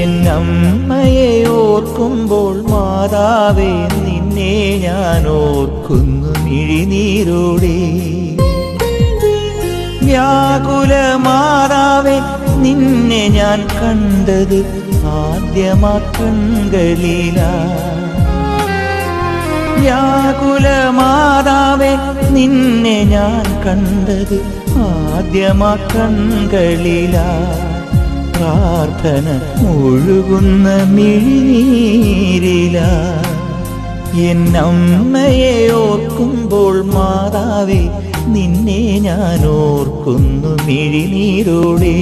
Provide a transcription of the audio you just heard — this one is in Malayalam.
എന്നമ്മയെ ഓർക്കുമ്പോൾ മാതാവേ നിന്നെ ഞാൻ ഓർക്കുന്നു മിഴിനീരോടെ. വ്യാകുല മാതാവേ നിന്നെ ഞാൻ കണ്ടത് ആദ്യമാ കൺകളിലാ. വ്യാകുല മാതാവേ നിന്നെ ഞാൻ കണ്ടത് ആദ്യമാ കൺകളിലാ. പ്രാർത്ഥന ഒഴുകുന്ന മിഴിനീരിലാ. എന്നമ്മയെ ഓർക്കുമ്പോൾ മാതാവേ നിന്നെ ഞാൻ ഓർക്കുന്നു മിഴിനീരോടെ.